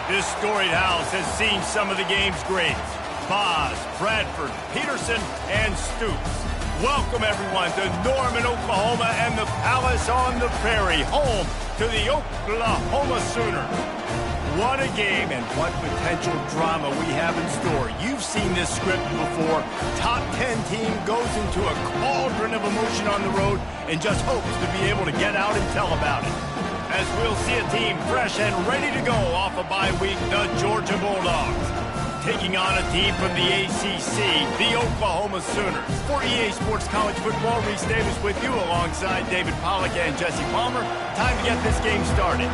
This storied house has seen some of the game's greats. Boz, Bradford, Peterson, and Stoops. Welcome, everyone, to Norman, Oklahoma, and the Palace on the Prairie, home to the Oklahoma Sooners. What a game and what potential drama we have in store. You've seen this script before. Top 10 team goes into a cauldron of emotion on the road and just hopes to be able to get out and tell about it. As we'll see a team fresh and ready to go off a bye week, the Georgia Bulldogs. Taking on a team from the ACC, the Oklahoma Sooners. For EA Sports College Football, Reese Davis with you alongside David Pollack and Jesse Palmer. Time to get this game started.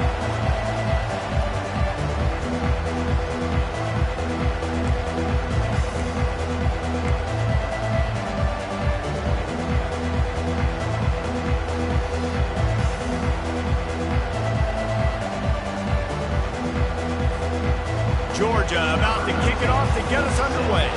Georgia about to kick it off to get us underway.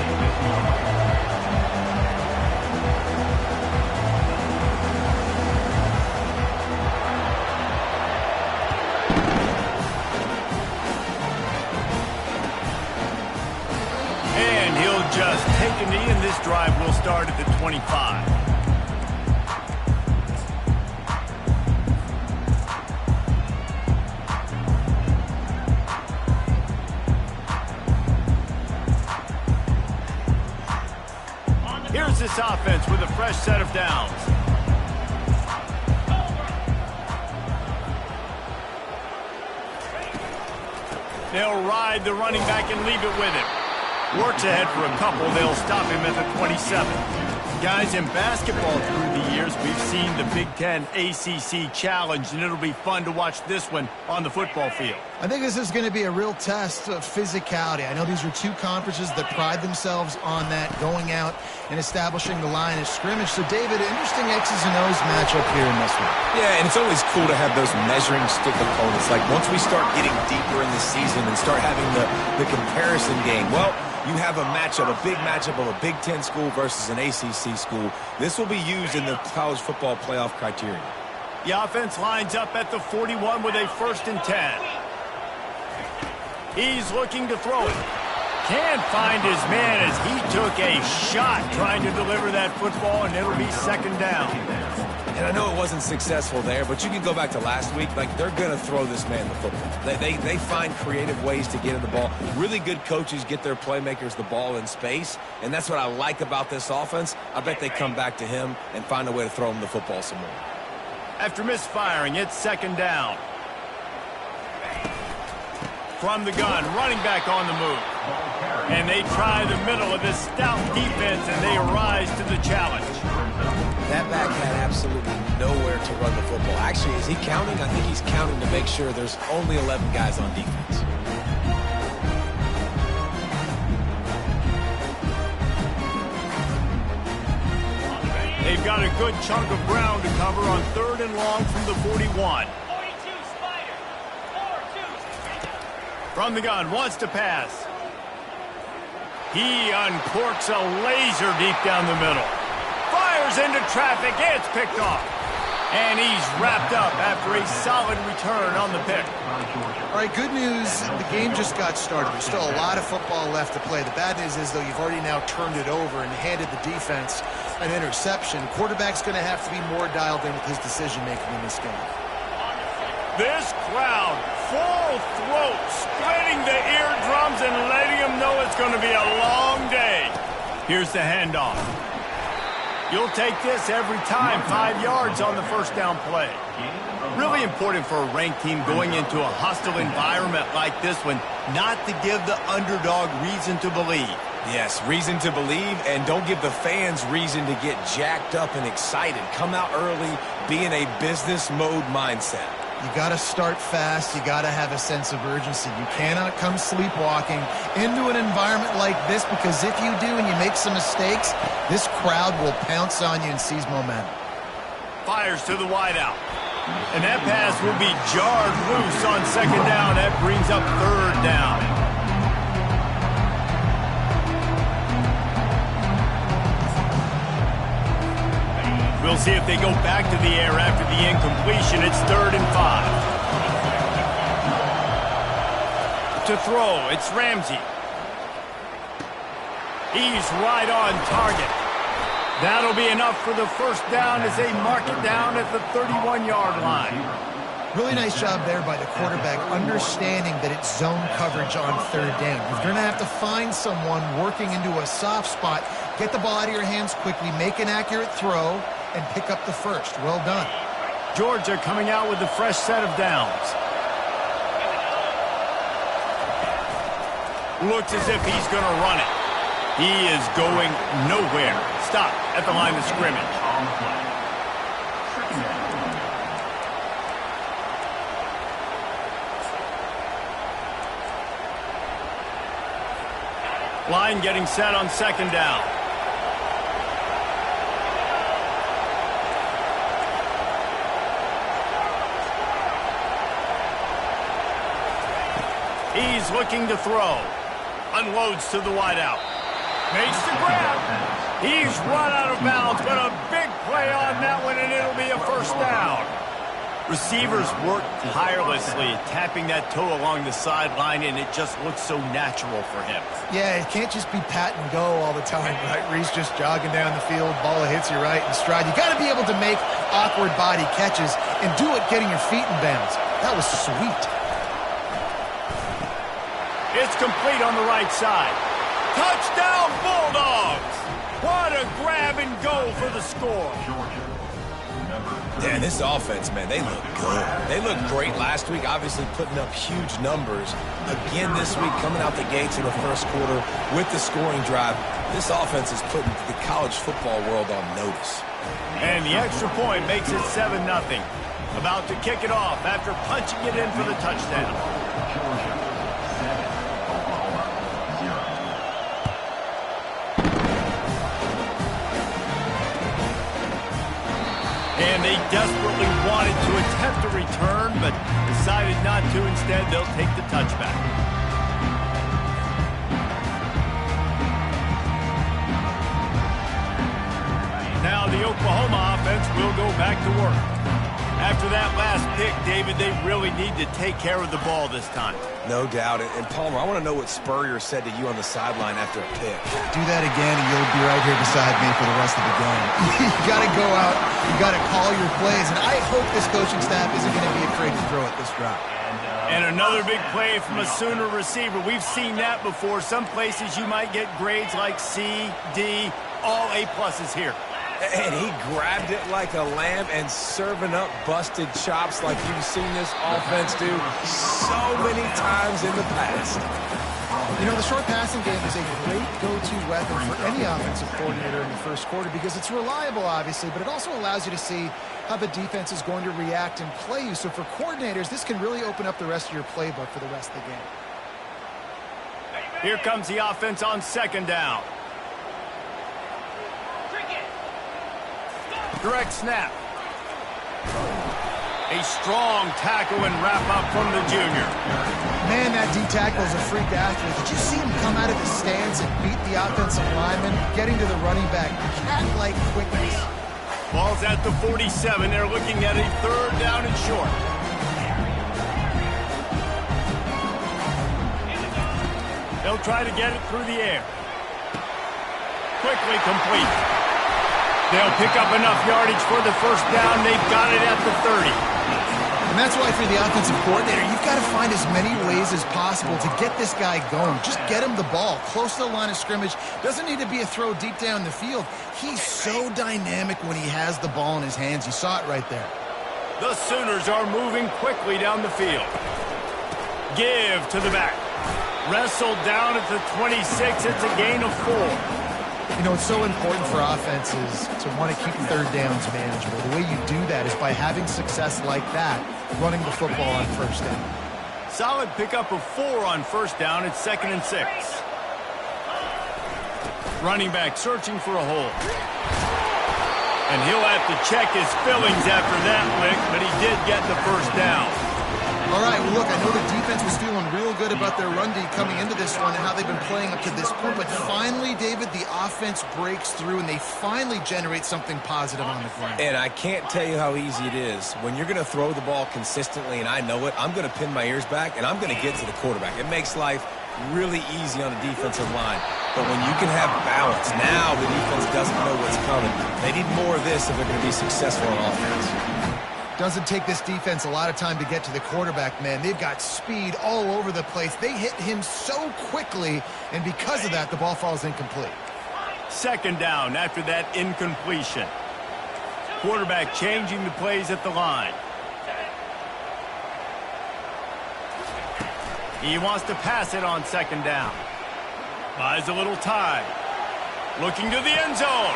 And he'll just take a knee, and this drive will start at the 25. Here's this offense with a fresh set of downs. They'll ride the running back and leave it with him. Works ahead for a couple. They'll stop him at the 27. Guys, in basketball through the years, we've seen the Big Ten ACC Challenge, and it'll be fun to watch this one on the football field. I think this is going to be a real test of physicality. I know these are two conferences that pride themselves on that, going out and establishing the line of scrimmage. So, David, interesting X's and O's matchup here in this one. Yeah, and it's always cool to have those measuring stick opponents. Like, once we start getting deeper in the season and start having the comparison game, well, you have a matchup, a big matchup of a Big Ten school versus an ACC school. This will be used in the college football playoff criteria. The offense lines up at the 41 with a 1st and 10. He's looking to throw it. Can't find his man as he took a shot trying to deliver that football, and it'll be 2nd down. And I know it wasn't successful there, but you can go back to last week. Like, they're going to throw this man the football. They find creative ways to get in the ball. Really good coaches get their playmakers the ball in space, and that's what I like about this offense. I bet they come back to him and find a way to throw him the football some more. After misfiring, it's 2nd down. From the gun, running back on the move. And they try the middle of this stout defense, and they rise to the challenge. That back had absolutely nowhere to run the football. Actually, is he counting? I think he's counting to make sure there's only 11 guys on defense. They've got a good chunk of ground to cover on 3rd and long from the 41. From the gun, wants to pass. He uncorks a laser deep down the middle. Fires into traffic, it's picked off. And he's wrapped up after a solid return on the pick. All right, good news. The game just got started. There's still a lot of football left to play. The bad news is, though, you've already now turned it over and handed the defense an interception. Quarterback's going to have to be more dialed in with his decision-making in this game. This crowd, full throat, splitting the eardrums and letting them know it's going to be a long day. Here's the handoff. You'll take this every time. 5 yards on the 1st down play. Really important for a ranked team going into a hostile environment like this one, not to give the underdog reason to believe. Yes, reason to believe, and don't give the fans reason to get jacked up and excited. Come out early, be in a business mode mindset. You got to start fast. You got to have a sense of urgency. You cannot come sleepwalking into an environment like this, because if you do and you make some mistakes, this crowd will pounce on you and seize momentum. Fires to the wideout. And that pass will be jarred loose on 2nd down. That brings up 3rd down. We'll see if they go back to the air after the incompletion. It's 3rd and 5. To throw. It's Ramsey. He's right on target. That'll be enough for the first down as they mark it down at the 31-yard line. Really nice job there by the quarterback, understanding that it's zone coverage on third down. You're going to have to find someone working into a soft spot, get the ball out of your hands quickly, make an accurate throw, and pick up the first. Well done. Georgia coming out with a fresh set of downs. Looks as if he's going to run it. He is going nowhere. Stop at the line of scrimmage. Line getting set on second down. He's looking to throw. Unloads to the wideout. Makes the grab. He's run out of bounds, but a big play on that one, and it'll be a first down. Receivers work tirelessly, tapping that toe along the sideline, and it just looks so natural for him. Yeah, it can't just be pat and go all the time, right? Reese just jogging down the field, ball hits you right in stride. You got to be able to make awkward body catches and do it getting your feet in bounds. That was sweet. It's complete on the right side. Touchdown, Bulldogs! What a grab and go for the score. Yeah, this offense, man, they look good. They looked great last week, obviously putting up huge numbers. Again this week, coming out the gates in the first quarter with the scoring drive. This offense is putting the college football world on notice. And the extra point makes it 7-0. About to kick it off after punching it in for the touchdown. And they desperately wanted to attempt a return, but decided not to. Instead, they'll take the touchback. Now the Oklahoma offense will go back to work. After that last pick, David, they really need to take care of the ball this time. No doubt. And Palmer, I want to know what Spurrier said to you on the sideline after a pick. Do that again, and you'll be right here beside me for the rest of the game. You got to go out. You got to call your plays, and I hope this coaching staff isn't going to be afraid to throw at this drop. And another big play from a Sooner receiver. We've seen that before. Some places you might get grades like C, D, all A-pluses here. And he grabbed it like a lamb and serving up busted chops like you've seen this offense do so many times in the past. You know, the short passing game is a great go-to weapon for any offensive coordinator in the first quarter because it's reliable, obviously, but it also allows you to see how the defense is going to react and play you. So for coordinators, this can really open up the rest of your playbook for the rest of the game. Here comes the offense on second down. Direct snap. A strong tackle and wrap up from the junior. Man, that D-tackle is a freak athlete. Did you see him come out of the stance and beat the offensive lineman, getting to the running back? Cat-like quickness. Ball's at the 47. They're looking at a third down and short. They'll try to get it through the air. Quickly complete. They'll pick up enough yardage for the first down. They've got it at the 30. And that's why for the offensive coordinator, you've got to find as many ways as possible to get this guy going. Just get him the ball close to the line of scrimmage. Doesn't need to be a throw deep down the field. He's so dynamic when he has the ball in his hands. You saw it right there. The Sooners are moving quickly down the field. Give to the back. Wrestled down at the 26. It's a gain of 4. You know, it's so important for offenses to want to keep third downs manageable. The way you do that is by having success like that, running the football on first down. Solid pickup of 4 on first down. It's 2nd and 6. Running back searching for a hole. And he'll have to check his fillings after that lick, but he did get the first down. All right, well, look, I know the defense was feeling real good about their run D coming into this one and how they've been playing up to this point, but finally, David, the offense breaks through and they finally generate something positive on the ground. And I can't tell you how easy it is. When you're going to throw the ball consistently, and I know it, I'm going to pin my ears back, and I'm going to get to the quarterback. It makes life really easy on the defensive line. But when you can have balance, now the defense doesn't know what's coming. They need more of this if they're going to be successful on offense. Doesn't take this defense a lot of time to get to the quarterback, man. They've got speed all over the place. They hit him so quickly, and because of that, the ball falls incomplete. Second down after that incompletion. Quarterback changing the plays at the line. He wants to pass it on second down. Buys a little time. Looking to the end zone.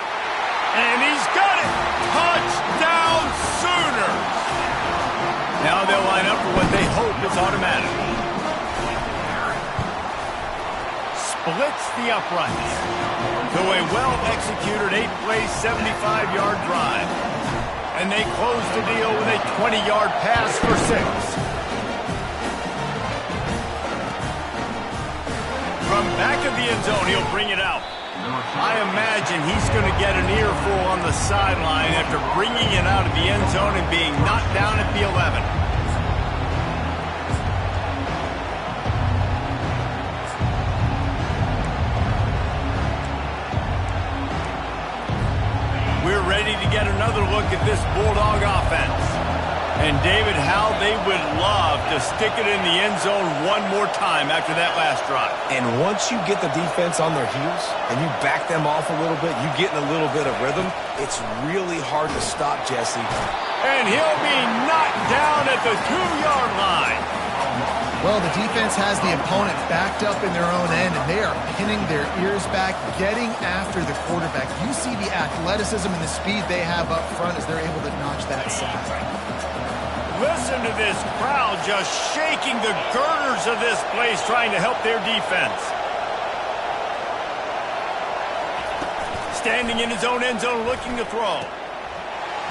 And he's got it! Touchdown Sooners! Now they'll line up for what they hope is automatic. Splits the uprights. To a well-executed 8-play, 75-yard drive. And they close the deal with a 20-yard pass for 6. From back of the end zone, he'll bring it out. I imagine he's going to get an earful on the sideline after bringing it out of the end zone and being knocked down at the 11. We're ready to get another look at this Bulldog offense. And David, how they would love to stick it in the end zone one more time after that last drive. And once you get the defense on their heels and you back them off a little bit, you get in a little bit of rhythm, it's really hard to stop, Jesse. And he'll be knocked down at the 2-yard line. Well, the defense has the opponent backed up in their own end, and they are pinning their ears back, getting after the quarterback. You see the athleticism and the speed they have up front as they're able to notch that sack. Listen to this crowd just shaking the girders of this place trying to help their defense. Standing in his own end zone looking to throw.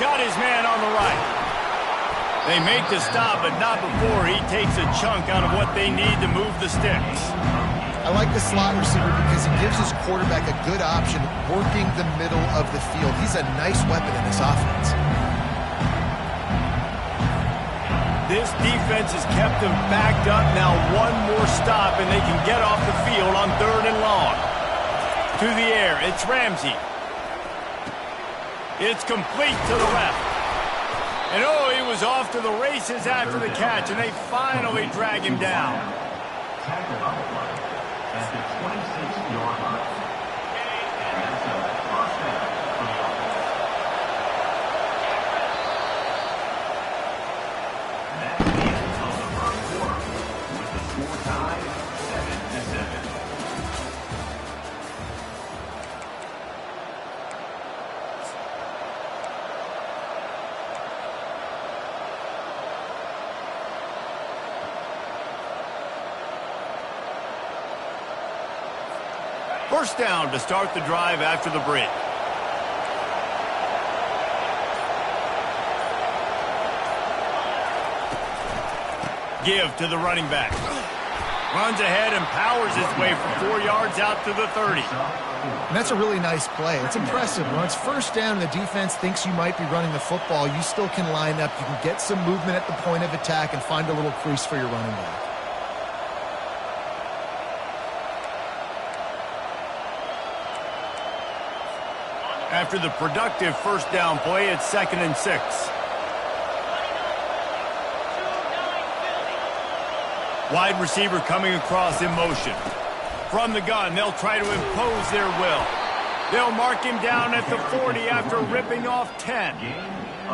Got his man on the right. They make the stop, but not before he takes a chunk out of what they need to move the sticks. I like the slot receiver because he gives his quarterback a good option working the middle of the field. He's a nice weapon in this offense. This defense has kept them backed up. Now one more stop, and they can get off the field on 3rd and long. To the air, it's Ramsey. It's complete to the left. And oh, he was off to the races after the catch, and they finally drag him down. Tackle at the 26-yard line. And that's a first down for the offense. That ends on the first quarter with the score tied 7-7. First down to start the drive after the break. Give to the running back. Runs ahead and powers his way for 4 yards out to the 30. And that's a really nice play. It's impressive. When it's first down and the defense thinks you might be running the football, you still can line up. You can get some movement at the point of attack and find a little crease for your running back. After the productive first down play, it's 2nd and 6. Wide receiver coming across in motion. From the gun, they'll try to impose their will. They'll mark him down at the 40 after ripping off 10.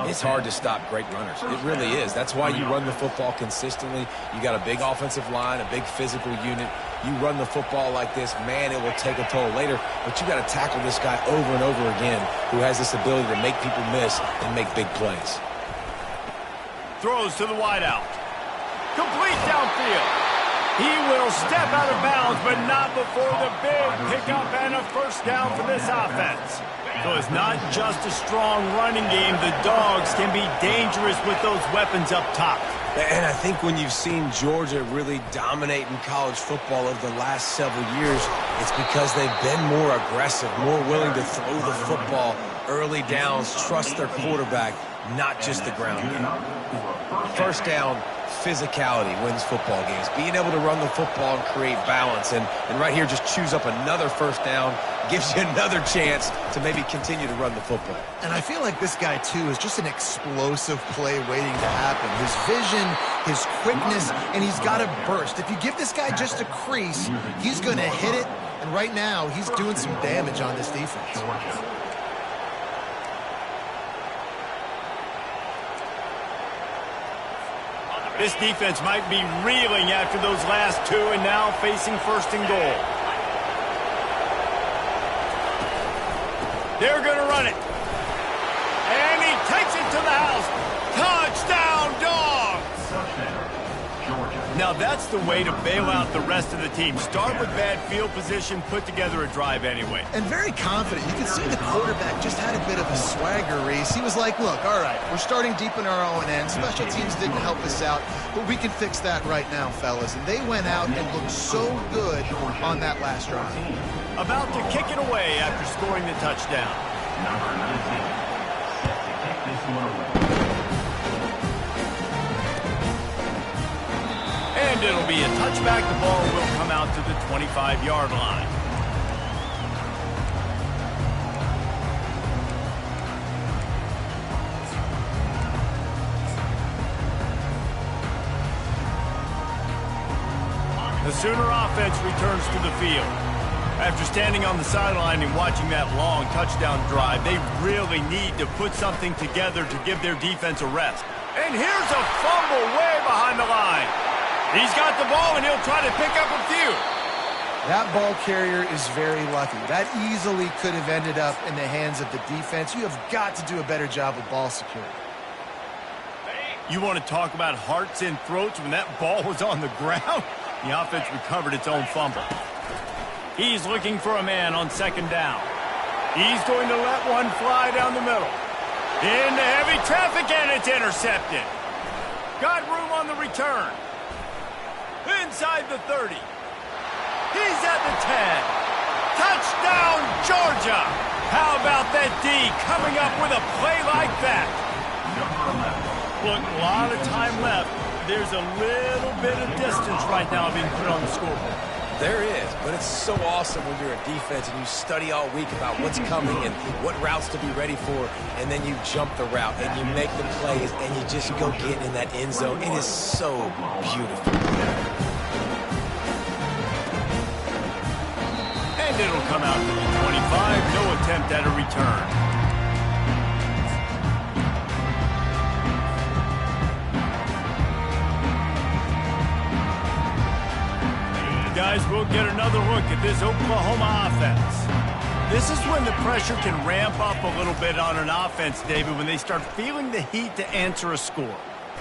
It's hard to stop great runners. It really is. That's why you run the football consistently. You got a big offensive line, a big physical unit. You run the football like this, man, it will take a toll later. But you got to tackle this guy over and over again who has this ability to make people miss and make big plays. Throws to the wideout. Complete downfield. He will step out of bounds, but not before the big pickup and a first down for this offense. So it's not just a strong running game. The Dogs can be dangerous with those weapons up top. And I think when you've seen Georgia really dominate in college football over the last several years, it's because they've been more aggressive, more willing to throw the football early downs, trust their quarterback, not just the ground game. First down, physicality wins football games. Being able to run the football and create balance. And right here, just choose up another first down, gives you another chance to maybe continue to run the football. And I feel like this guy, too, is just an explosive play waiting to happen. His vision, his quickness, and he's got a burst. If you give this guy just a crease, he's going to hit it. And right now, he's doing some damage on this defense. This defense might be reeling after those last two and now facing first and goal. They're going to run it. And he takes it to the house. Touchdown, Dogs! Now that's the way to bail out the rest of the team. Start with bad field position, put together a drive anyway. And very confident. You can see the quarterback just had a bit of a swagger, Reese. He was like, look, all right, we're starting deep in our own end. Special teams didn't help us out, but we can fix that right now, fellas. And they went out and looked so good on that last drive. About to kick it away after scoring the touchdown. Number 19, set to kick this one away. And it'll be a touchback. The ball will come out to the 25-yard line. The Sooner offense returns to the field. After standing on the sideline and watching that long touchdown drive, they really need to put something together to give their defense a rest. And here's a fumble way behind the line. He's got the ball, and he'll try to pick up a few. That ball carrier is very lucky. That easily could have ended up in the hands of the defense. You have got to do a better job with ball security. You want to talk about hearts and throats when that ball was on the ground? The offense recovered its own fumble. He's looking for a man on second down. He's going to let one fly down the middle. Into heavy traffic, and it's intercepted. Got room on the return. Inside the 30. He's at the 10. Touchdown, Georgia! How about that D coming up with a play like that? Look, a lot of time left. There's a little bit of distance right now being put on the scoreboard. There is, but it's so awesome when you're a defense and you study all week about what's coming and what routes to be ready for, and then you jump the route and you make the plays and you just go get in that end zone. It is so beautiful. And it'll come out to the 25. No attempt at a return. Guys, we'll get another look at this Oklahoma offense. This is when the pressure can ramp up a little bit on an offense, David, when they start feeling the heat to answer a score.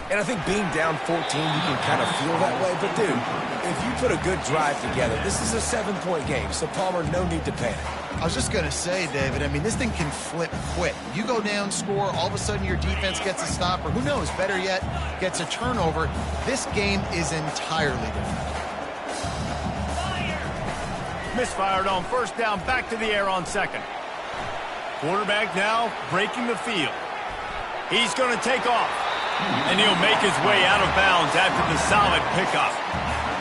And I think being down 14, you can kind of feel that way. But, dude, if you put a good drive together, this is a 7-point game. So, Palmer, no need to panic. I was just going to say, David, I mean, this thing can flip quick. You go down, score, all of a sudden your defense gets a stop, or who knows, better yet, gets a turnover. This game is entirely different. Misfired on first down, back to the air on second. Quarterback now breaking the field. He's going to take off, and he'll make his way out of bounds after the solid pickup.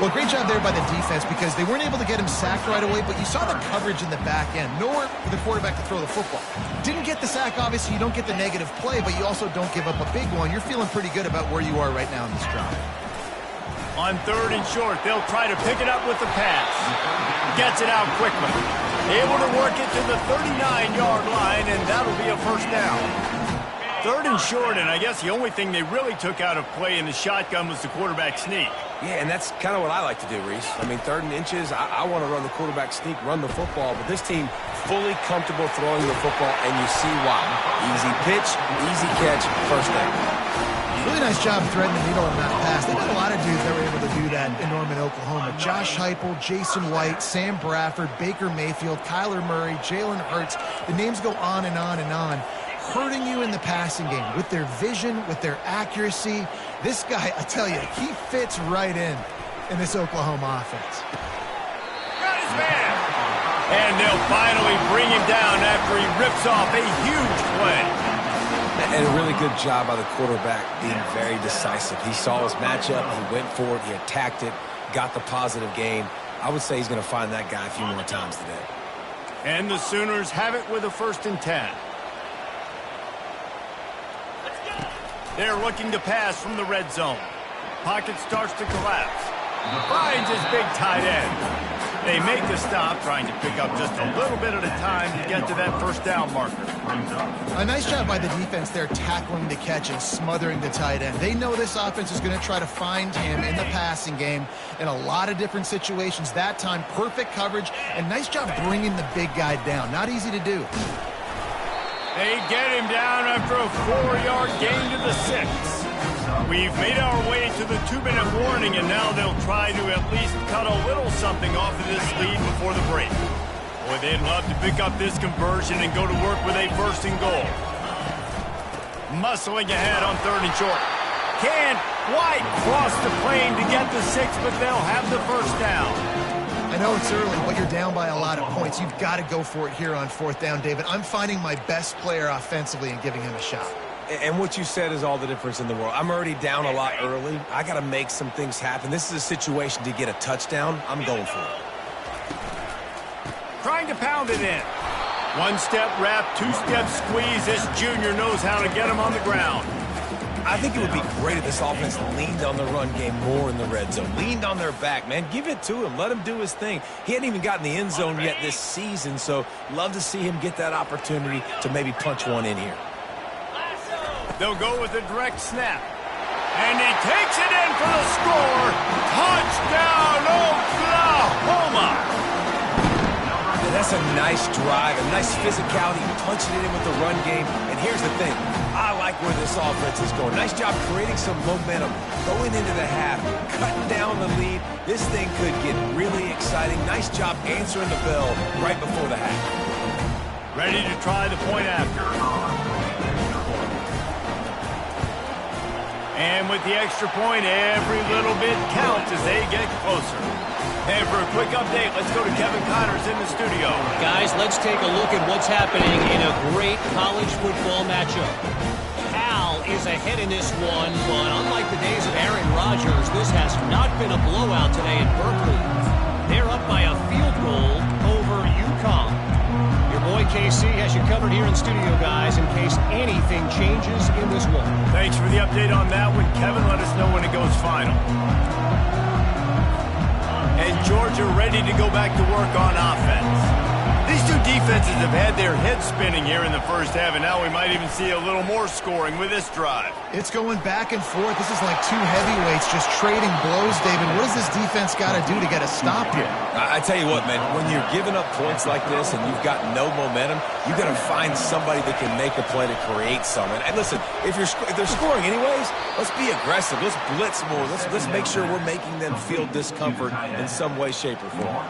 Well, great job there by the defense because they weren't able to get him sacked right away, but you saw the coverage in the back end. Nowhere for the quarterback to throw the football. Didn't get the sack, obviously. You don't get the negative play, but you also don't give up a big one. You're feeling pretty good about where you are right now in this drive. On third and short, they'll try to pick it up with the pass. Gets it out quickly. Able to work it to the 39-yard line, and that'll be a first down. Third and short, and I guess the only thing they really took out of play in the shotgun was the quarterback sneak. Yeah, and that's kind of what I like to do, Reese. I mean, third and inches, I want to run the quarterback sneak, run the football, but this team fully comfortable throwing the football, and you see why. Easy pitch, easy catch, first down. Really nice job threading the needle on that pass. They've got a lot of dudes that were able to do that in Norman, Oklahoma. Josh Heupel, Jason White, Sam Bradford, Baker Mayfield, Kyler Murray, Jalen Hurts. The names go on and on and on. hurting you in the passing game with their vision, with their accuracy. This guy, I tell you, he fits right in this Oklahoma offense. Got his man. And they'll finally bring him down after he rips off a huge play. And a really good job by the quarterback being very decisive. He saw his matchup, he went for it, he attacked it, got the positive gain. I would say he's going to find that guy a few more times today. And the Sooners have it with a 1st and 10. They're looking to pass from the red zone. Pocket starts to collapse. Finds his big tight end. They make the stop, trying to pick up just a little bit at a time to get to that 1st down marker. A nice job by the defense there, tackling the catch and smothering the tight end. They know this offense is going to try to find him in the passing game in a lot of different situations. That time, perfect coverage, and nice job bringing the big guy down. Not easy to do. They get him down after a 4-yard gain to the 6. We've made our way to the 2-minute warning, and now they'll try to at least cut a little something off of this lead before the break. Boy, they'd love to pick up this conversion and go to work with a 1st and goal. Muscling ahead on 3rd and short. Can't quite cross the plane to get the 6, but they'll have the 1st down. I know it's early, but you're down by a lot of points. You've got to go for it here on 4th down, David. I'm finding my best player offensively and giving him a shot. And what you said is all the difference in the world. I'm already down a lot early. I got to make some things happen. This is a situation to get a touchdown. I'm going for it. Trying to pound it in. 1-step wrap, 2-step squeeze. This junior knows how to get him on the ground. I think it would be great if this offense leaned on the run game more in the red zone. Leaned on their back, man. Give it to him. Let him do his thing. He hadn't even gotten the end zone yet this season, so love to see him get that opportunity to maybe punch one in here. They'll go with a direct snap. And he takes it in for the score. Touchdown, Oklahoma! And that's a nice drive, a nice physicality, punching it in with the run game. And here's the thing. I like where this offense is going. Nice job creating some momentum, going into the half, cutting down the lead. This thing could get really exciting. Nice job answering the bell right before the half. Ready to try the point after. And with the extra point, every little bit counts as they get closer. And for a quick update, let's go to Kevin Connors in the studio. Guys, let's take a look at what's happening in a great college football matchup. Cal is ahead in this one, but unlike the days of Aaron Rodgers, this has not been a blowout today in Berkeley. They're up by a field goal over UConn. Your boy KC has you covered here in studio, guys, in case anything changes in this one. Thanks for the update on that one, Kevin. Let us know when it goes final. And Georgia ready to go back to work on offense. These two defenses have had their heads spinning here in the 1st half, and now we might even see a little more scoring with this drive. It's going back and forth. This is like two heavyweights just trading blows, David. What does this defense got to do to get a stop here? I tell you what, man, when you're giving up points like this and you've got no momentum, you got to find somebody that can make a play to create something. And listen, if they're scoring anyways, let's be aggressive. Let's blitz more. Let's make sure we're making them feel discomfort in some way, shape, or form.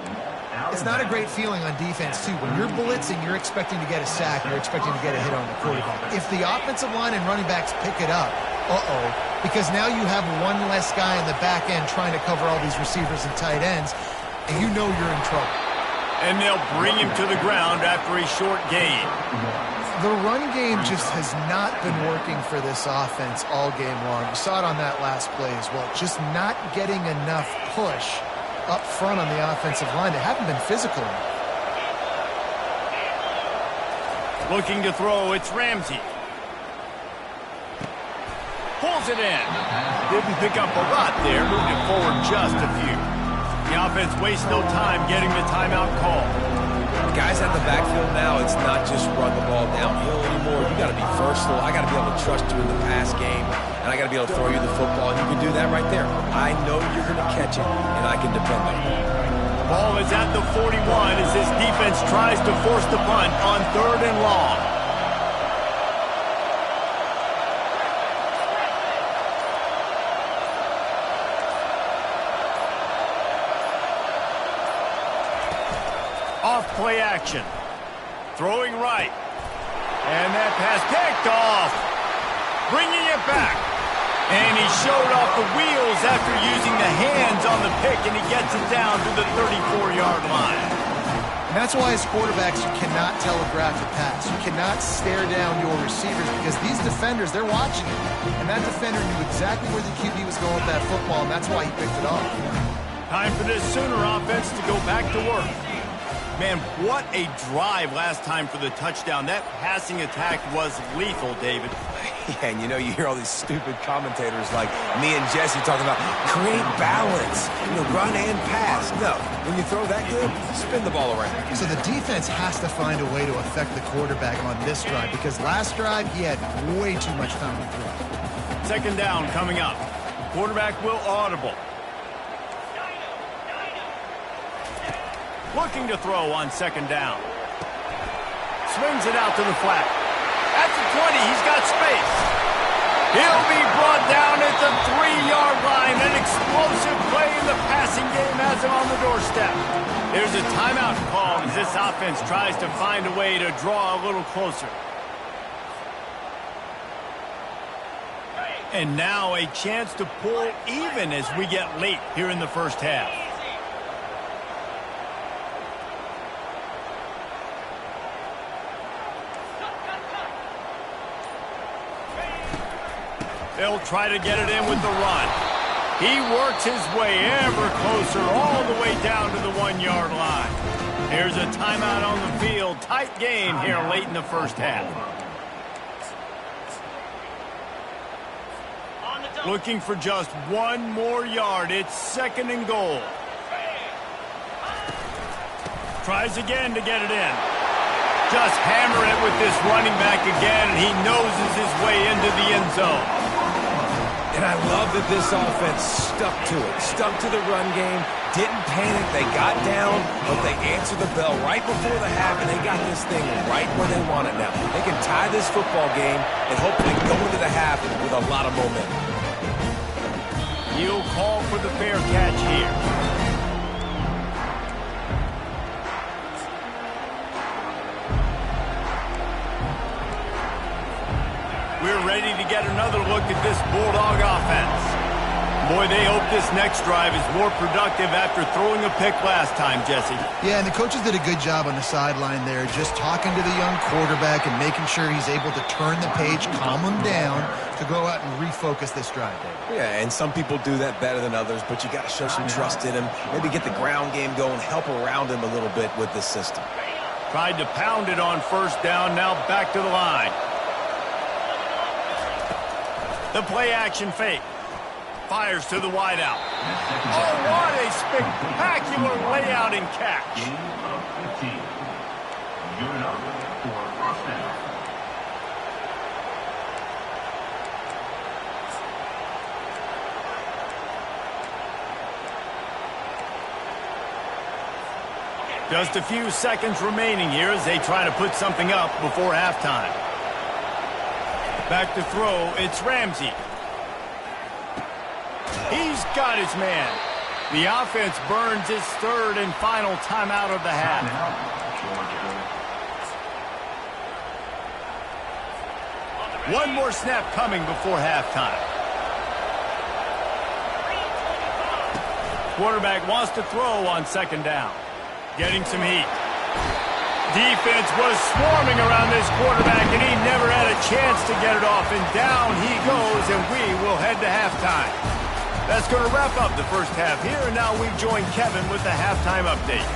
It's not a great feeling on defense, too. When you're blitzing, you're expecting to get a sack. You're expecting to get a hit on the quarterback. If the offensive line and running backs pick it up, because now you have one less guy in the back end trying to cover all these receivers and tight ends, and you know you're in trouble. And they'll bring him to the ground after a short gain. The run game just has not been working for this offense all game long. You saw it on that last play as well. Just not getting enough push up front on the offensive line. They haven't been physical enough. Looking to throw, it's Ramsey. Pulls it in. Didn't pick up a lot there, moved it forward just a few. The offense wastes no time getting the timeout call. Guys at the backfield now, it's not just run the ball downhill anymore. You got to be versatile. I got to be able to trust you in the pass game, and I got to be able to throw you the football, and you can do that right there. I know you're going to catch it, and I can depend on you. The ball is at the 41 as this defense tries to force the punt on 3rd and long. Off play action. Throwing right. And that pass picked off. Bringing it back. And he showed off the wheels after using the hands on the pick, and he gets it down to the 34-yard line. And that's why as quarterbacks you cannot telegraph a pass. You cannot stare down your receivers because these defenders, they're watching it. And that defender knew exactly where the QB was going with that football, and that's why he picked it off. Time for this Sooner offense to go back to work. Man, what a drive last time for the touchdown. That passing attack was lethal, David. Yeah, and you know, you hear all these stupid commentators like me and Jesse talking about create balance, run and pass. No, when you throw that good, spin the ball around. So the defense has to find a way to affect the quarterback on this drive because last drive he had way too much time to throw. Second down coming up. Quarterback will audible. Looking to throw on second down. Swings it out to the flat. At the 20, he's got space. He'll be brought down at the 3-yard line. An explosive play in the passing game has him on the doorstep. There's a timeout call as this offense tries to find a way to draw a little closer. And now a chance to pull even as we get late here in the first half. They'll try to get it in with the run. He works his way ever closer all the way down to the 1-yard line. Here's a timeout on the field. Tight game here late in the first half. Looking for just one more yard. It's second and goal. Tries again to get it in. Just hammer it with this running back again, and he noses his way into the end zone. And I love that this offense stuck to it, stuck to the run game, didn't panic, they got down, but they answered the bell right before the half, and they got this thing right where they want it now. They can tie this football game and hopefully go into the half with a lot of momentum. He'll call for the fair catch here. We're ready to get another look at this Bulldog offense. Boy, they hope this next drive is more productive after throwing a pick last time, Jesse. Yeah, and the coaches did a good job on the sideline there, just talking to the young quarterback and making sure he's able to turn the page, calm him down, to go out and refocus this drive, David. Yeah, and some people do that better than others, but you got to show some trust in him, maybe get the ground game going, help around him a little bit with this system. Tried to pound it on first down, now back to the line. The play-action fake. Fires to the wideout. Oh, what a spectacular layout and catch. Gain of 15. Good enough for first down. Just a few seconds remaining here as they try to put something up before halftime. Back to throw, it's Ramsey. He's got his man. The offense burns its third and final timeout of the half. One more snap coming before halftime. Quarterback wants to throw on second down. Getting some heat. Defense was swarming around this quarterback, and he never had a chance to get it off. And down he goes, and we will head to halftime. That's going to wrap up the first half here, and now we join Kevin with the halftime update.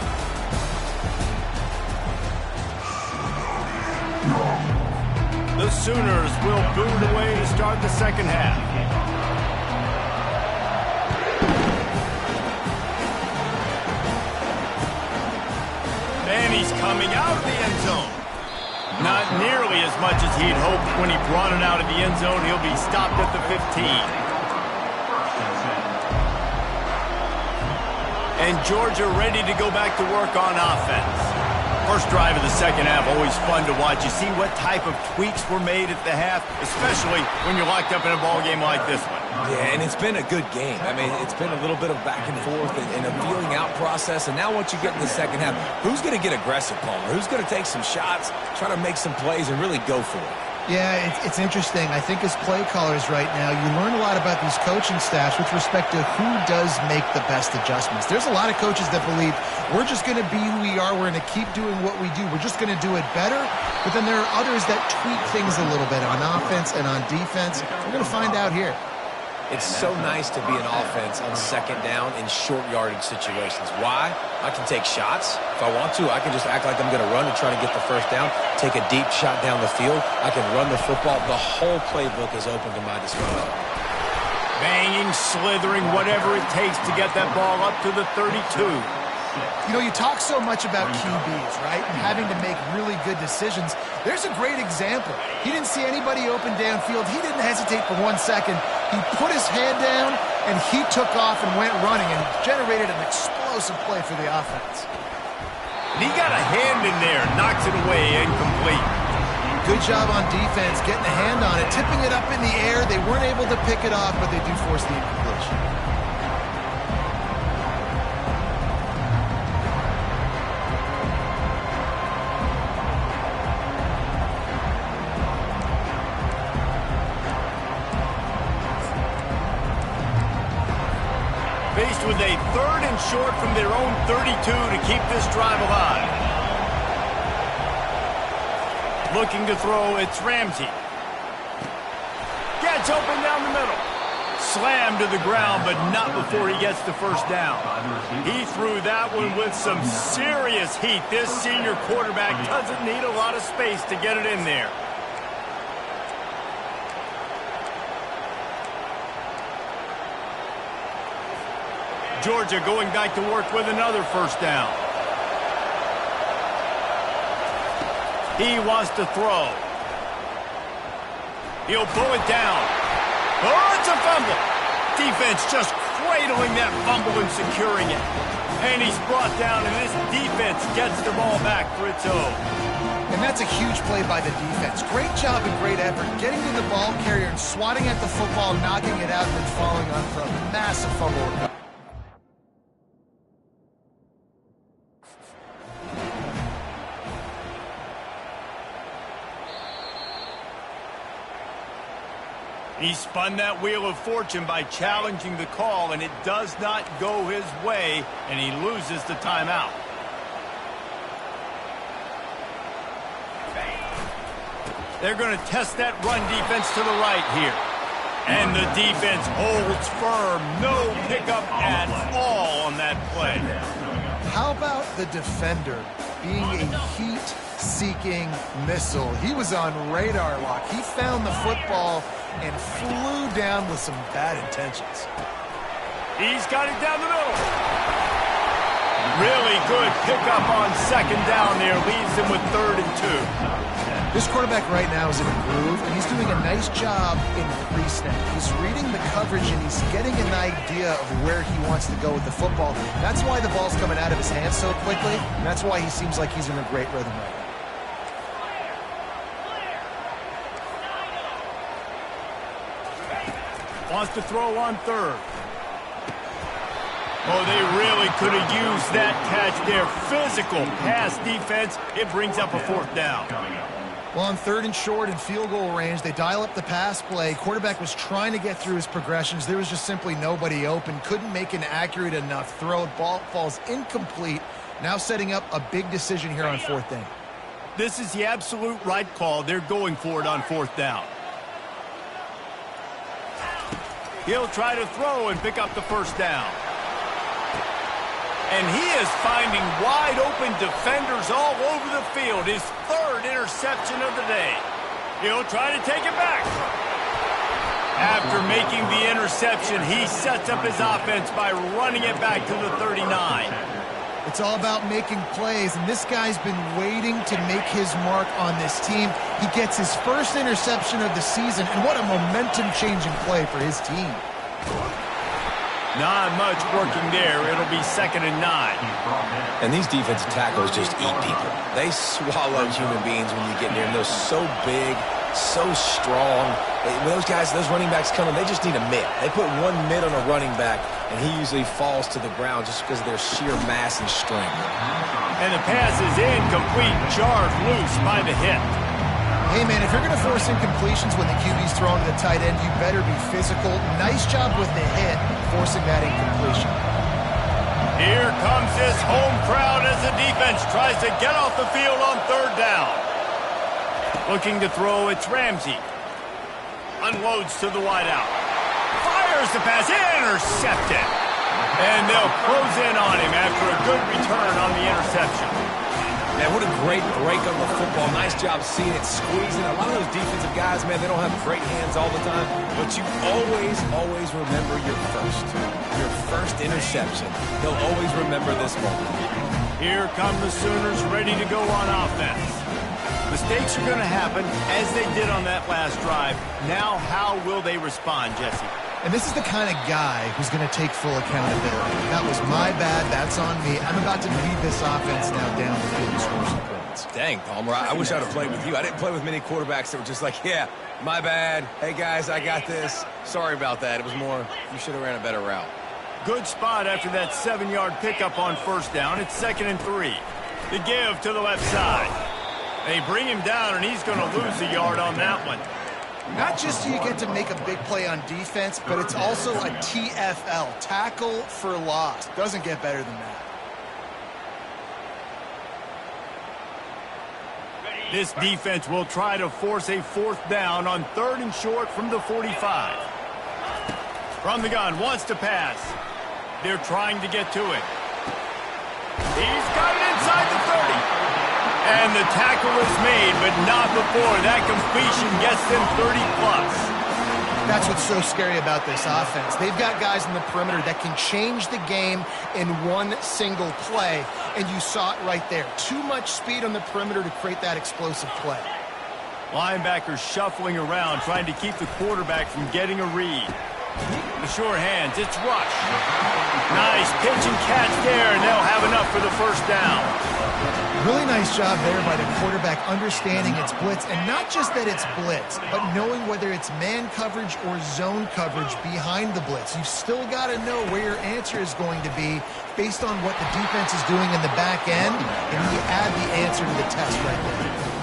The Sooners will boot away to start the second half. And he's coming out of the end zone. Not nearly as much as he'd hoped when he brought it out of the end zone. He'll be stopped at the 15. And Georgia ready to go back to work on offense. First drive of the second half, always fun to watch. You see what type of tweaks were made at the half, especially when you're locked up in a ball game like this one. Yeah, and it's been a good game. I mean, it's been a little bit of back and forth and a feeling out process. And now once you get in the second half, who's going to get aggressive, Palmer? Who's going to take some shots, try to make some plays, and really go for it? Yeah, it's interesting. I think as play callers right now, you learn a lot about these coaching staffs with respect to who does make the best adjustments. There's a lot of coaches that believe we're just going to be who we are. We're going to keep doing what we do. We're just going to do it better. But then there are others that tweak things a little bit on offense and on defense. We're going to find out here. It's so nice to be an offense on second down in short yardage situations. Why? I can take shots. If I want to, I can just act like I'm going to run and try to get the first down, take a deep shot down the field. I can run the football. The whole playbook is open to my disposal. Banging, slithering, whatever it takes to get that ball up to the 32. You know, you talk so much about QBs, right? And having to make really good decisions. There's a great example. He didn't see anybody open downfield. He didn't hesitate for 1 second. He put his head down, and he took off and went running and generated an explosive play for the offense. And he got a hand in there, knocks it away, incomplete. Good job on defense, getting a hand on it, tipping it up in the air. They weren't able to pick it off, but they do force the incompletion. Faced with a 3rd and short from their own 32 to keep this drive alive. Looking to throw, it's Ramsey. Gets open down the middle. Slammed to the ground, but not before he gets the first down. He threw that one with some serious heat. This senior quarterback doesn't need a lot of space to get it in there. Georgia going back to work with another first down. He wants to throw. He'll pull it down. Oh, it's a fumble. Defense just cradling that fumble and securing it. And he's brought down, and this defense gets the ball back for its own. And that's a huge play by the defense. Great job and great effort getting to the ball carrier and swatting at the football, knocking it out, and then falling on for a massive fumble recovery. He spun that wheel of fortune by challenging the call, and it does not go his way, and he loses the timeout. They're going to test that run defense to the right here. And the defense holds firm. No pickup at all on that play. How about the defender being a heat-seeking missile? He was on radar lock. He found the football and flew down with some bad intentions. He's got it down the middle. Really good pickup on second down there. Leaves him with 3rd and 2. This quarterback right now is in a groove, and he's doing a nice job in pre-snap. He's reading the coverage, and he's getting an idea of where he wants to go with the football. That's why the ball's coming out of his hands so quickly, and that's why he seems like he's in a great rhythm right now. Wants to throw on 3rd. Oh, they really could have used that catch there. Physical pass defense. It brings up a 4th down. Well, on 3rd and short and field goal range, they dial up the pass play. Quarterback was trying to get through his progressions. There was just simply nobody open. Couldn't make an accurate enough throw. Ball falls incomplete. Now setting up a big decision here on 4th down. This is the absolute right call. They're going for it on 4th down. He'll try to throw and pick up the first down. And he is finding wide open defenders all over the field. His 3rd interception of the day. He'll try to take it back. After making the interception, he sets up his offense by running it back to the 39. It's all about making plays, and this guy's been waiting to make his mark on this team. He gets his first interception of the season, and what a momentum-changing play for his team. Not much working there. It'll be 2nd and 9. And these defensive tackles just eat people. They swallow human beings when you get near them. They're so big, so strong. When those guys, those running backs come in, they just need a mid. They put one mid on a running back, and he usually falls to the ground just because of their sheer mass and strength. And the pass is incomplete, jarred loose by the hit. Hey, man, if you're going to force incompletions when the QB's throwing to the tight end, you better be physical. Nice job with the hit, forcing that incompletion. Here comes this home crowd as the defense tries to get off the field on third down. Looking to throw, it's Ramsey. Unloads to the wideout. Fires the pass, intercepted. And they'll close in on him after a good return on the interception. Man, what a great break on the football. Nice job seeing it, squeezing. A lot of those defensive guys, man, they don't have great hands all the time, but you always remember your first interception. They'll always remember this moment. Here come the Sooners ready to go on offense. Mistakes are going to happen as they did on that last drive. Now, how will they respond, Jesse? And this is the kind of guy who's going to take full accountability. That was my bad. That's on me. I'm about to lead this offense now down the field and score some points. Dang, Palmer, I wish I'd have played with you. I didn't play with many quarterbacks that were just like, yeah, my bad. Hey, guys, I got this. Sorry about that. It was more, you should have ran a better route. Good spot after that 7-yard pickup on first down. It's 2nd and 3. The give to the left side. They bring him down, and he's going to lose a yard on that one. Not just do you get to make a big play on defense, but it's also a TFL, tackle for loss. Doesn't get better than that. This defense will try to force a 4th down on 3rd and short from the 45. From the gun, wants to pass. They're trying to get to it. He's got it inside the 30. And the tackle is made, but not before that completion gets them 30-plus. That's what's so scary about this offense. They've got guys in the perimeter that can change the game in one single play, and you saw it right there. Too much speed on the perimeter to create that explosive play. Linebackers shuffling around, trying to keep the quarterback from getting a read. The sure hands, it's Rush. Nice pitch and catch there, and they'll have enough for the first down. Really nice job there by the quarterback understanding it's blitz, and not just that it's blitz, but knowing whether it's man coverage or zone coverage behind the blitz. You've still got to know where your answer is going to be based on what the defense is doing in the back end, and you add the answer to the test right there.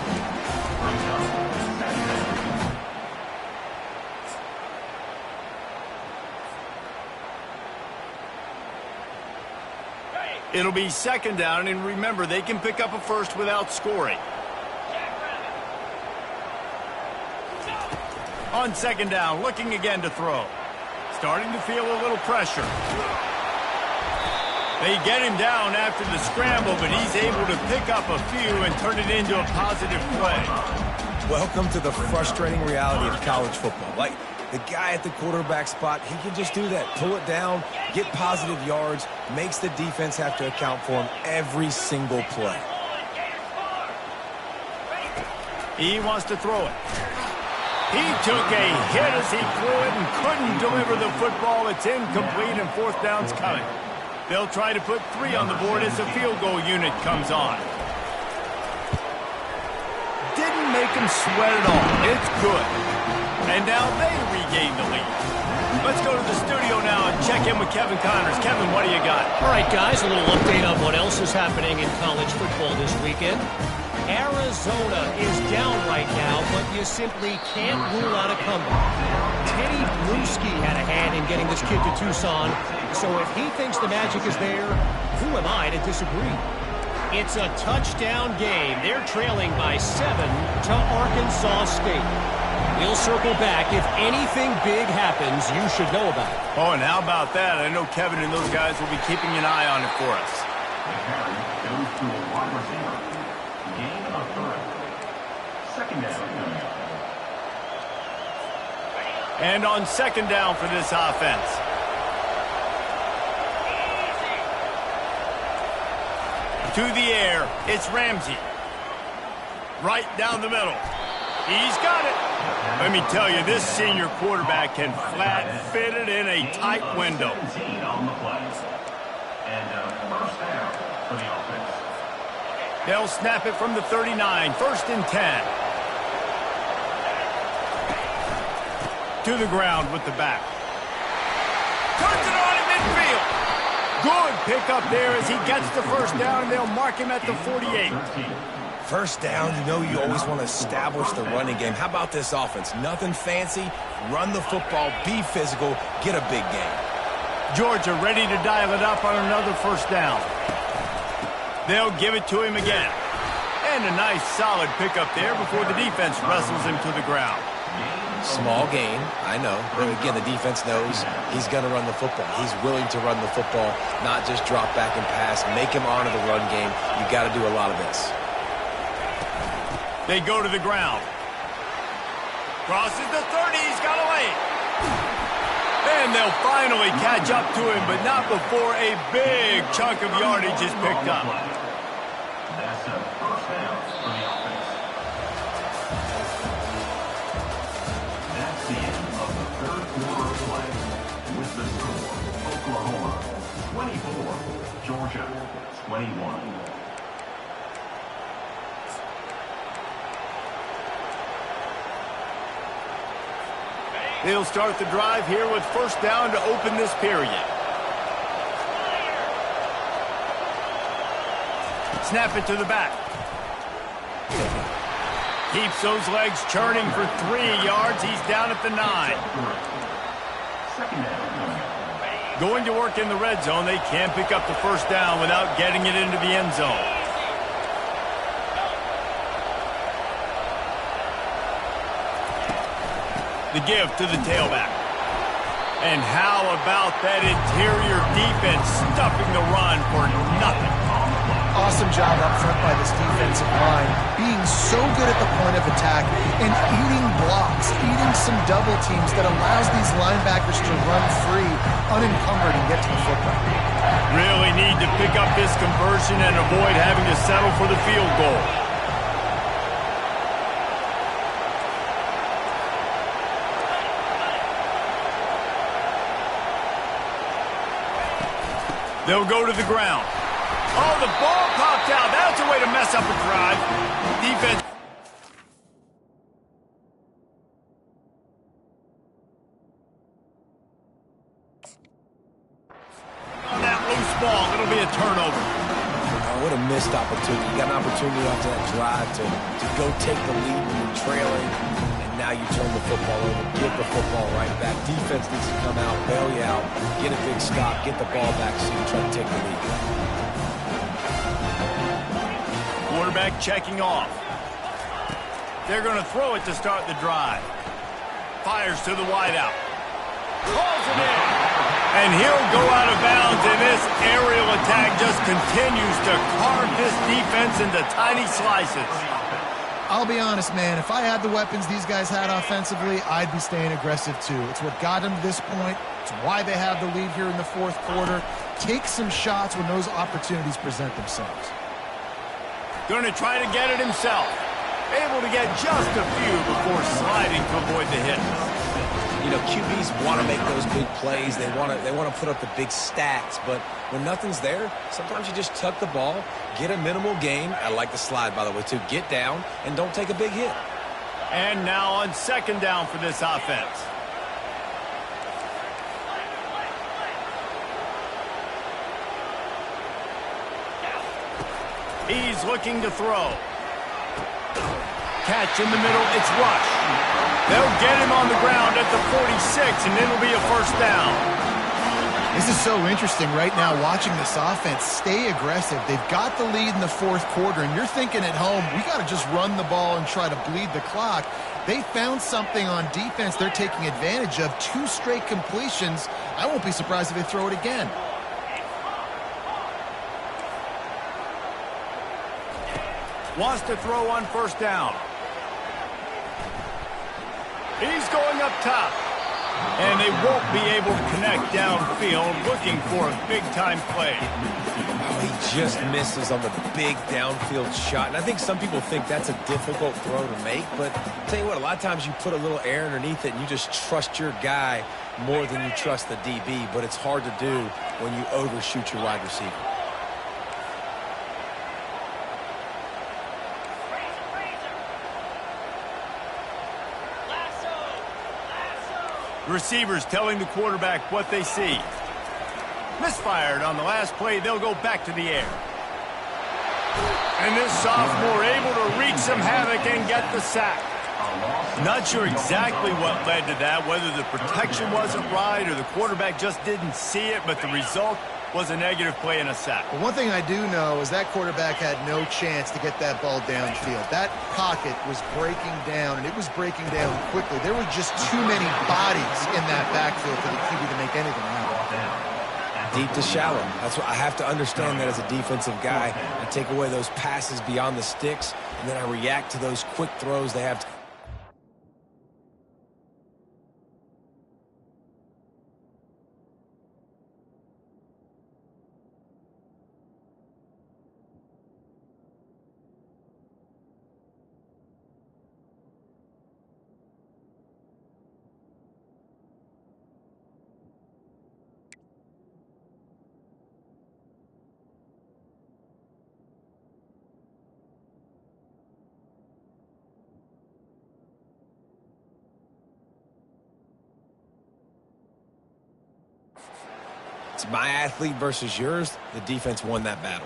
It'll be 2nd down, and remember, they can pick up a first without scoring. On 2nd down, looking again to throw. Starting to feel a little pressure. They get him down after the scramble, but he's able to pick up a few and turn it into a positive play. Welcome to the frustrating reality of college football. Like, the guy at the quarterback spot, he can just do that. Pull it down, get positive yards, makes the defense have to account for him every single play. He wants to throw it. He took a hit as he threw it and couldn't deliver the football. It's incomplete, and 4th down's coming. They'll try to put 3 on the board as the field goal unit comes on. Didn't make him sweat at all. It's good. And now they regain the lead. Let's go to the studio now and check in with Kevin Connors. Kevin, what do you got? All right, guys, a little update on what else is happening in college football this weekend. Arizona is down right now, but you simply can't rule out a comeback. Teddy Bruschi had a hand in getting this kid to Tucson, so if he thinks the magic is there, who am I to disagree? It's a touchdown game. They're trailing by 7 to Arkansas State. We'll circle back. If anything big happens, you should know about it. Oh, and how about that? I know Kevin and those guys will be keeping an eye on it for us. The carry goes to a wide receiver. Gain of 3. 2nd down. And on 2nd down for this offense. To the air, it's Ramsey. Right down the middle. He's got it. Let me tell you, this senior quarterback can flat fit it in a tight window. 17 on the play. And first down for the offense. They'll snap it from the 39, 1st and 10. to the ground with the back. Turns it on in midfield. Good pickup there as he gets the first down, and they'll mark him at the 48. First down, you know you always want to establish the running game. How about this offense? Nothing fancy. Run the football, be physical, get a big game. Georgia ready to dial it up on another first down. They'll give it to him again. And a nice solid pickup there before the defense wrestles him to the ground. Small gain, I know. But again, the defense knows he's going to run the football. He's willing to run the football, not just drop back and pass. Make him honor the run game. You got to do a lot of this. They go to the ground. Crosses the 30. He's got a lane. And they'll finally catch up to him, but not before a big chunk of yardage is picked up. That's a first down for the offense. That's the end of the third quarter of play. With the score, Oklahoma 24, Georgia 21. They'll start the drive here with first down to open this period. Snap it to the back. Keeps those legs churning for 3 yards. He's down at the 9. Second down. Going to work in the red zone. They can't pick up the first down without getting it into the end zone. The give to the tailback. And how about that interior defense stuffing the run for nothing? Awesome job up front by this defensive line, being so good at the point of attack and eating blocks, eating some double teams that allows these linebackers to run free, unencumbered, and get to the football. Really need to pick up this conversion and avoid having to settle for the field goal. They'll go to the ground. Oh, the ball popped out. That's a way to mess up a drive. Defense. On that loose ball, it'll be a turnover. Oh, what a missed opportunity. You got an opportunity after that drive to go take the lead when you're trailing. And now you turn the football over, give the football right back. Defense needs to come out, bail you out, get a big stop, get the ball back so you try to take the lead. Quarterback checking off. They're going to throw it to start the drive. Fires to the wideout. Calls it in. And he'll go out of bounds, and this aerial attack just continues to carve this defense into tiny slices. I'll be honest, man, if I had the weapons these guys had offensively, I'd be staying aggressive too. It's what got them to this point. It's why they have the lead here in the fourth quarter. Take some shots when those opportunities present themselves. Going to try to get it himself. Able to get just a few before sliding to avoid the hit. You know, QBs want to make those big plays. They want to put up the big stats. But when nothing's there, sometimes you just tuck the ball, get a minimal gain. I like the slide, by the way, too. Get down and don't take a big hit. And now on second down for this offense. He's looking to throw. Catch in the middle, it's Rush. They'll get him on the ground at the 46, and it'll be a first down. This is so interesting right now watching this offense stay aggressive. They've got the lead in the fourth quarter, and you're thinking at home, we got to just run the ball and try to bleed the clock. They found something on defense they're taking advantage of. 2 straight completions. I won't be surprised if they throw it again. Wants to throw on first down. He's going up top. And they won't be able to connect downfield, looking for a big-time play. Oh, he just misses on the big downfield shot. And I think some people think that's a difficult throw to make. But I'll tell you what, a lot of times you put a little air underneath it and you just trust your guy more than you trust the DB. But it's hard to do when you overshoot your wide receiver. The receivers telling the quarterback what they see. Misfired on the last play. They'll go back to the air. And this sophomore able to wreak some havoc and get the sack. Not sure exactly what led to that, whether the protection wasn't right or the quarterback just didn't see it, but the result was a negative play and a sack. Well, one thing I do know is that quarterback had no chance to get that ball downfield. That pocket was breaking down, and it was breaking down quickly. There were just too many bodies in that backfield for the QB to make anything happen. Deep to shallow. That's what I have to understand that as a defensive guy. I take away those passes beyond the sticks, and then I react to those quick throws they have. It's my athlete versus yours. The defense won that battle.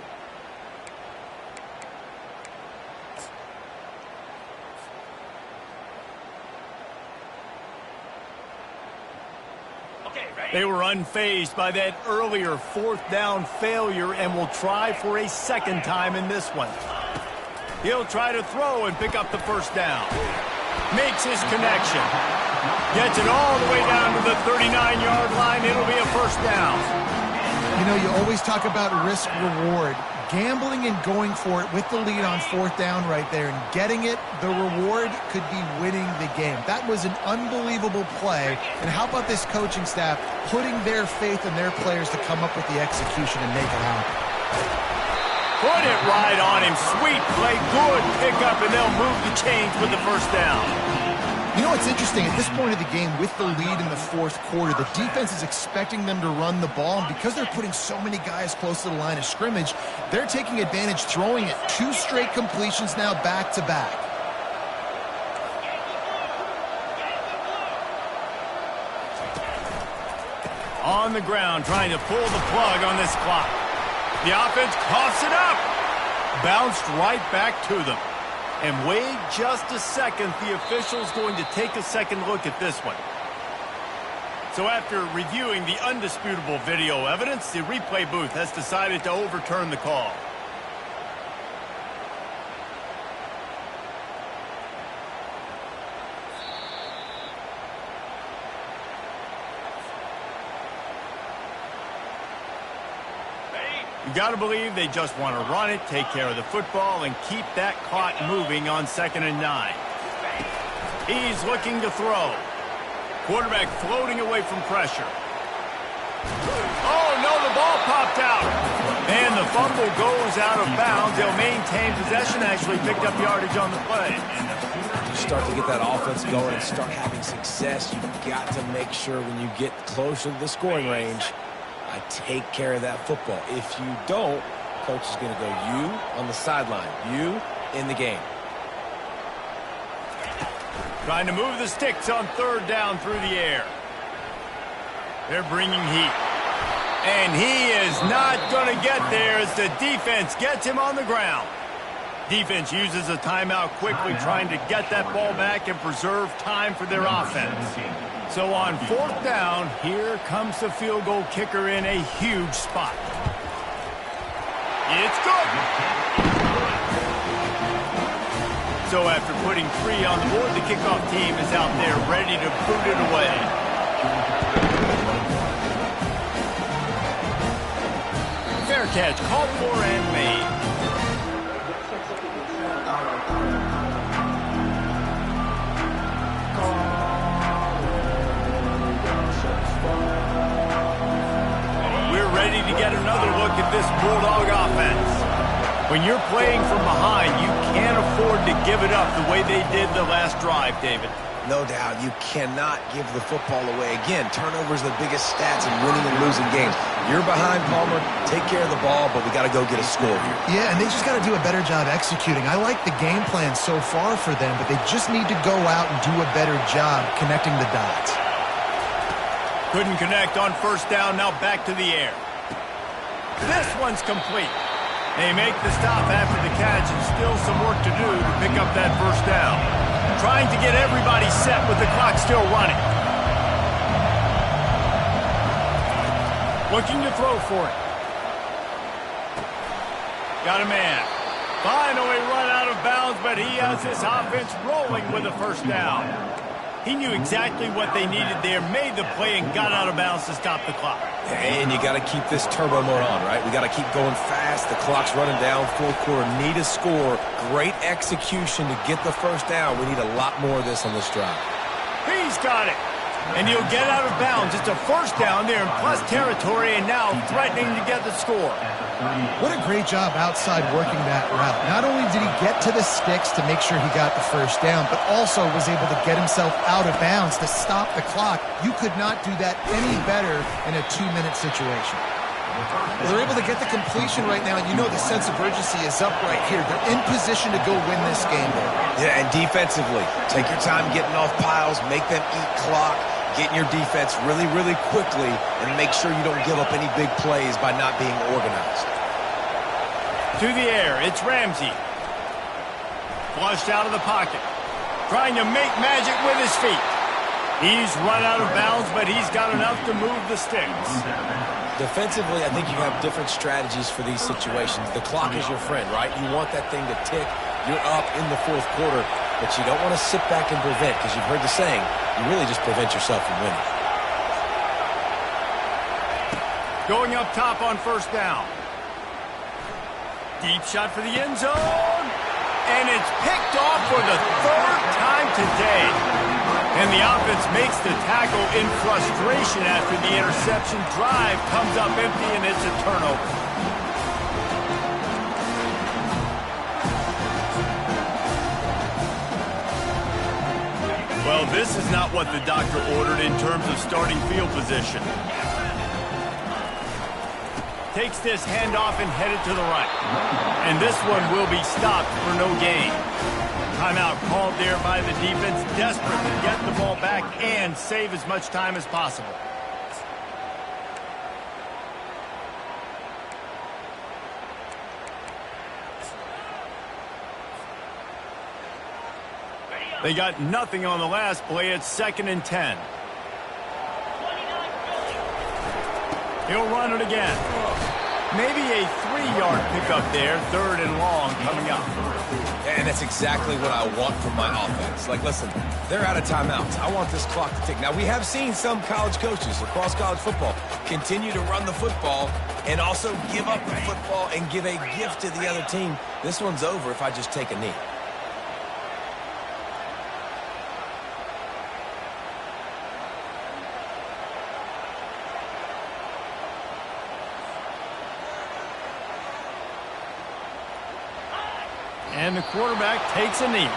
They were unfazed by that earlier fourth down failure and will try for a second time in this one. He'll try to throw and pick up the first down. Makes his connection. Gets it all the way down to the 39-yard line. It'll be a first down. You know, you always talk about risk-reward. Gambling and going for it with the lead on fourth down right there and getting it, the reward could be winning the game. That was an unbelievable play. And how about this coaching staff putting their faith in their players to come up with the execution and make it happen? Put it right on him. Sweet play. Good pickup, and they'll move the chains with the first down. You know, it's interesting. At this point of the game, with the lead in the fourth quarter, the defense is expecting them to run the ball. And because they're putting so many guys close to the line of scrimmage, they're taking advantage, throwing it. 2 straight completions now back-to-back. On the ground, trying to pull the plug on this clock. The offense coughs it up. Bounced right back to them. And wait just a second. The official's going to take a second look at this one. So after reviewing the undisputable video evidence, the replay booth has decided to overturn the call. You got to believe they just want to run it, take care of the football, and keep that clock moving on 2nd and 9. He's looking to throw. Quarterback floating away from pressure. Oh, no, the ball popped out. And the fumble goes out of bounds. They'll maintain possession, actually picked up yardage on the play. You start to get that offense going and start having success. You've got to make sure when you get closer to the scoring range, I take care of that football. If you don't, coach is going to go you on the sideline, you in the game. Trying to move the sticks on 3rd down through the air. They're bringing heat. And he is not going to get there as the defense gets him on the ground. Defense uses a timeout quickly, trying to get that ball back and preserve time for their offense. So on 4th down, here comes the field goal kicker in a huge spot. It's good. So after putting 3 on the board, the kickoff team is out there ready to boot it away. Fair catch, called for and made. Ready to get another look at this Bulldog offense. When you're playing from behind, you can't afford to give it up the way they did the last drive, David. No doubt, you cannot give the football away. Again, turnovers are the biggest stats in winning and losing games. You're behind, Palmer, take care of the ball, but we got to go get a score here. Yeah, and they just got to do a better job executing. I like the game plan so far for them, but they just need to go out and do a better job connecting the dots. Couldn't connect on first down, now back to the air. This one's complete. They make the stop after the catch and still some work to do to pick up that first down. Trying to get everybody set with the clock still running. Looking to throw for it. Got a man. Finally run out of bounds, but he has his offense rolling with a first down. He knew exactly what they needed there, made the play, and got out of bounds to stop the clock. And you got to keep this turbo mode on, right? We got to keep going fast. The clock's running down. Fourth quarter, need a score. Great execution to get the first down. We need a lot more of this on this drive. He's got it. And he'll get out of bounds. It's a first down there in plus territory, and now threatening to get the score. What a great job outside working that route. Not only did he get to the sticks to make sure he got the first down, but also was able to get himself out of bounds to stop the clock. You could not do that any better in a 2-minute situation. Well, they're able to get the completion right now, and you know the sense of urgency is up right here. They're in position to go win this game. Yeah, and defensively, take your time getting off piles, make them eat clock, get in your defense really, really quickly, and make sure you don't give up any big plays by not being organized. To the air, it's Ramsey. Flushed out of the pocket. Trying to make magic with his feet. He's run out of bounds, but he's got enough to move the sticks. Defensively, I think you have different strategies for these situations. The clock is your friend, right? You want that thing to tick. You're up in the fourth quarter, but you don't want to sit back and prevent, because you've heard the saying, you really just prevent yourself from winning. Going up top on first down. Deep shot for the end zone. And it's picked off for the third time today. And the offense makes the tackle in frustration after the interception. Drive comes up empty, and it's a turnover. Well, this is not what the doctor ordered in terms of starting field position. Takes this handoff and headed to the right. And this one will be stopped for no gain. Timeout called there by the defense, desperate to get the ball back and save as much time as possible. They got nothing on the last play. It's 2nd and 10. He'll run it again. Maybe a 3-yard pickup there, 3rd and long coming up. And that's exactly what I want from my offense. Like, listen, they're out of timeouts. I want this clock to tick. Now, we have seen some college coaches across college football continue to run the football and also give up the football and give a gift to the other team. This one's over if I just take a knee. And the quarterback takes a knee.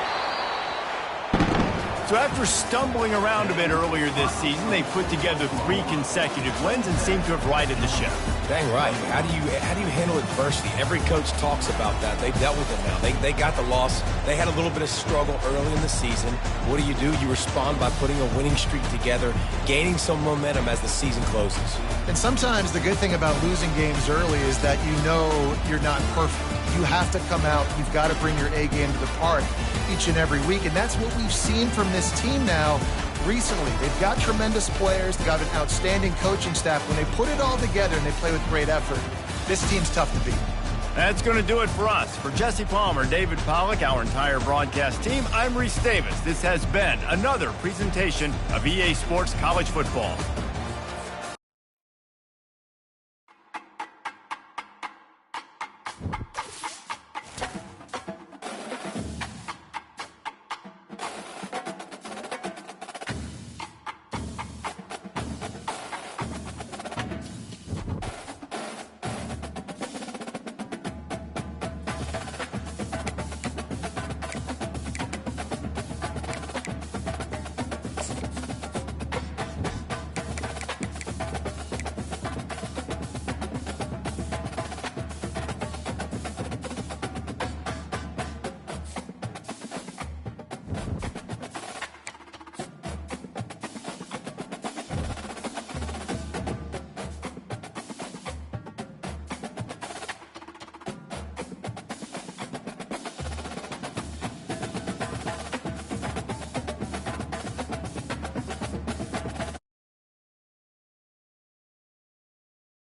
So after stumbling around a bit earlier this season, they put together 3 consecutive wins and seem to have righted the ship. Dang right. How do you handle adversity? Every coach talks about that. They've dealt with it now. They got the loss. They had a little bit of struggle early in the season. What do? You respond by putting a winning streak together, gaining some momentum as the season closes. And sometimes the good thing about losing games early is that you know you're not perfect. You have to come out. You've got to bring your A game to the park each and every week. And that's what we've seen from this team now recently. They've got tremendous players. They've got an outstanding coaching staff. When they put it all together and they play with great effort, this team's tough to beat. That's going to do it for us. For Jesse Palmer, David Pollack, our entire broadcast team, I'm Reese Davis. This has been another presentation of EA Sports College Football.